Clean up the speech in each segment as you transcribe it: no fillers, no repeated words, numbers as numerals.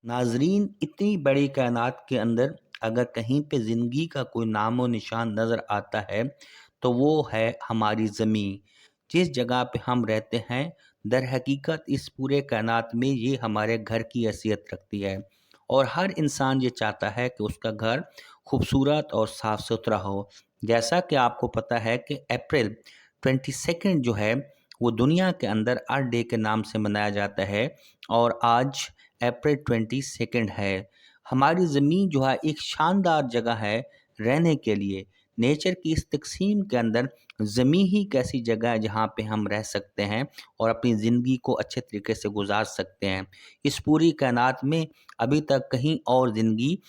नाजरीन, इतनी बड़ी कायनात के अंदर अगर कहीं पे ज़िंदगी का कोई नामो निशान नज़र आता है तो वो है हमारी ज़मीन। जिस जगह पे हम रहते हैं, दर हकीकत इस पूरे कायनात में ये हमारे घर की हैसियत रखती है। और हर इंसान ये चाहता है कि उसका घर खूबसूरत और साफ़ सुथरा हो। जैसा कि आपको पता है कि अप्रैल 22 जो है वो दुनिया के अंदर अर्थ डे के नाम से मनाया जाता है। और आज अप्रैल 22 है। हमारी ज़मीन जो है एक शानदार जगह है रहने के लिए। नेचर की इस तकसीम के अंदर ज़मीन ही एक ऐसी जगह है जहाँ पे हम रह सकते हैं और अपनी ज़िंदगी को अच्छे तरीके से गुजार सकते हैं। इस पूरी कायनात में अभी तक कहीं और ज़िंदगी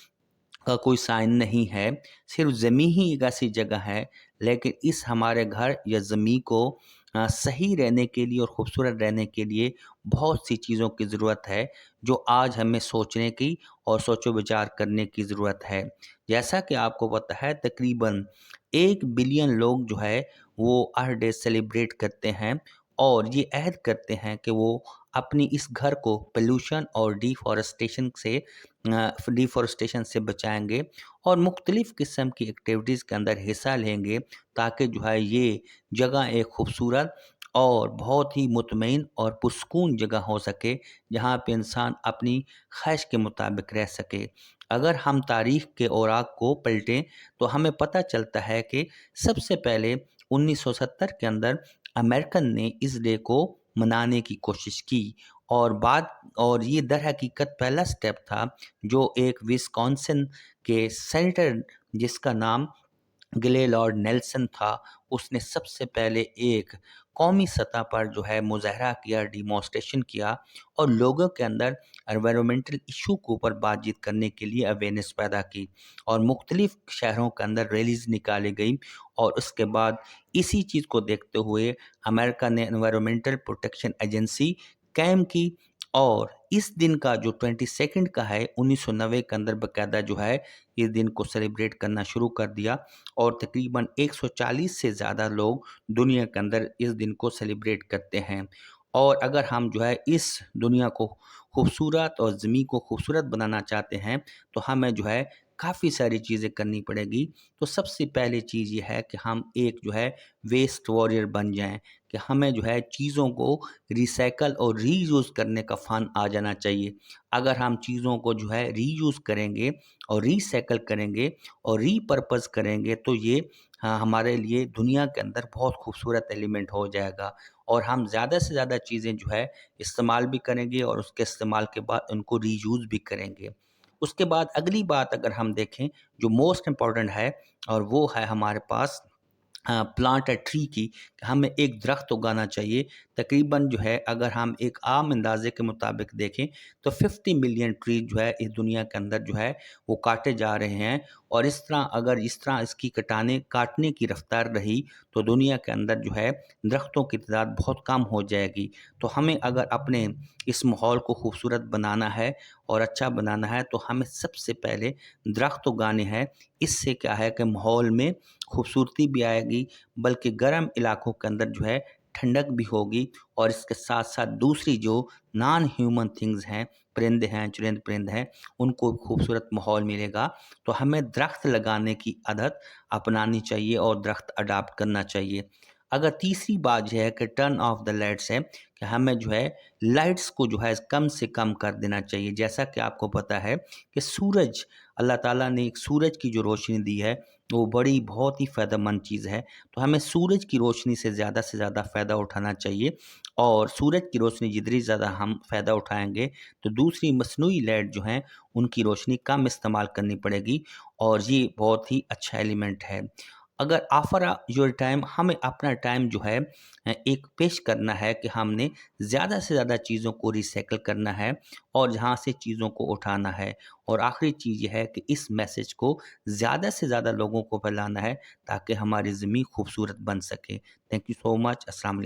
का कोई साइन नहीं है, सिर्फ ज़मीं ही एक ऐसी जगह है। लेकिन इस हमारे घर या ज़मीं को सही रहने के लिए और खूबसूरत रहने के लिए बहुत सी चीज़ों की ज़रूरत है, जो आज हमें सोचने की और सोचो विचार करने की ज़रूरत है। जैसा कि आपको पता है, तकरीबन 1 बिलियन लोग जो है वो अर्थ डे सेलिब्रेट करते हैं और ये अहद करते हैं कि वो अपनी इस घर को पोल्यूशन और डिफ़ॉरेस्टेशन से बचाएँगे और मुख्तलिफ़ किस्म की एक्टिविटीज़ के अंदर हिस्सा लेंगे, ताकि जो है ये जगह एक खूबसूरत और बहुत ही मुतमईन और पुरसकून जगह हो सके, जहाँ पे इंसान अपनी ख़्वाहिश के मुताबिक रह सके। अगर हम तारीख़ के औराक को पलटें तो हमें पता चलता है कि सबसे पहले 1970 के अंदर अमेरिकन ने इस डे को मनाने की कोशिश की। और ये दर हकीकत पहला स्टेप था जो एक विस्कॉन्सिन के सेनेटर, जिसका नाम गिलेलॉर्ड नेल्सन था, उसने सबसे पहले एक कौमी सतह पर जो है मुज़ाहरा किया, डिमॉन्स्ट्रेशन किया और लोगों के अंदर एनवायरमेंटल इशू के ऊपर बातचीत करने के लिए अवेयरनेस पैदा की और मुख्तलिफ़ शहरों के अंदर रैलीज़ निकाली गई। और उसके बाद इसी चीज़ को देखते हुए अमेरिका ने एनवायरमेंटल प्रोटेक्शन एजेंसी कायम की और इस दिन का जो 22 का है, 1990 के अंदर बाकायदा जो है इस दिन को सेलिब्रेट करना शुरू कर दिया और तकरीबन 140 से ज़्यादा लोग दुनिया के अंदर इस दिन को सेलिब्रेट करते हैं। और अगर हम जो है इस दुनिया को खूबसूरत और ज़मीं को खूबसूरत बनाना चाहते हैं, तो हमें जो है काफ़ी सारी चीज़ें करनी पड़ेगी। तो सबसे पहली चीज़ ये है कि हम एक जो है वेस्ट वॉरियर बन जाएँ, कि हमें जो है चीज़ों को रिसाइकल और रीयूज़ करने का फ़न आ जाना चाहिए। अगर हम चीज़ों को जो है रीयूज़ करेंगे और रिसाइकल करेंगे और रीपर्पज़ करेंगे, तो ये हमारे लिए दुनिया के अंदर बहुत खूबसूरत एलिमेंट हो जाएगा और हम ज़्यादा से ज़्यादा चीज़ें जो है इस्तेमाल भी करेंगे और उसके इस्तेमाल के बाद उनको रीयूज़ भी करेंगे। उसके बाद अगली बात अगर हम देखें, जो मोस्ट इम्पॉर्टेंट है, और वो है हमारे पास प्लांट अ ट्री की, हमें एक दरख्त उगाना चाहिए। तकरीबन जो है अगर हम एक आम अंदाजे के मुताबिक देखें तो 50 मिलियन ट्री जो है इस दुनिया के अंदर जो है वो काटे जा रहे हैं। और इस तरह इसकी काटने की रफ्तार रही तो दुनिया के अंदर जो है दरख्तों की तादाद बहुत कम हो जाएगी। तो हमें अगर अपने इस माहौल को खूबसूरत बनाना है और अच्छा बनाना है, तो हमें सबसे पहले दरख्त उगाने हैं। इससे क्या है कि माहौल में खूबसूरती भी आएगी, बल्कि गर्म इलाकों के अंदर जो है ठंडक भी होगी। और इसके साथ साथ दूसरी जो नॉन ह्यूमन थिंग्स हैं, परिंदे हैं, चुनिंद परिंद हैं, उनको खूबसूरत माहौल मिलेगा। तो हमें दरख्त लगाने की आदत अपनानी चाहिए और दरख्त अडाप्ट करना चाहिए। अगर तीसरी बात यह है कि टर्न ऑफ द लाइट्स है, कि हमें जो है लाइट्स को जो है कम से कम कर देना चाहिए। जैसा कि आपको पता है कि सूरज, अल्लाह ताला ने एक सूरज की जो रोशनी दी है वो बड़ी बहुत ही फ़ायदेमंद चीज़ है। तो हमें सूरज की रोशनी से ज़्यादा फ़ायदा उठाना चाहिए और सूरज की रोशनी जितनी ज़्यादा हम फ़ायदा उठाएँगे, तो दूसरी मसनूई लाइट जो हैं उनकी रोशनी कम इस्तेमाल करनी पड़ेगी और ये बहुत ही अच्छा एलिमेंट है। अगर आफ्टर योर टाइम, हमें अपना टाइम जो है एक पेश करना है कि हमने ज़्यादा से ज़्यादा चीज़ों को रिसाइकिल करना है और जहाँ से चीज़ों को उठाना है। और आखिरी चीज़ ये है कि इस मैसेज को ज़्यादा से ज़्यादा लोगों को फैलाना है, ताकि हमारी ज़मीन खूबसूरत बन सके। Thank you so much. अस्सलाम वालेकुम।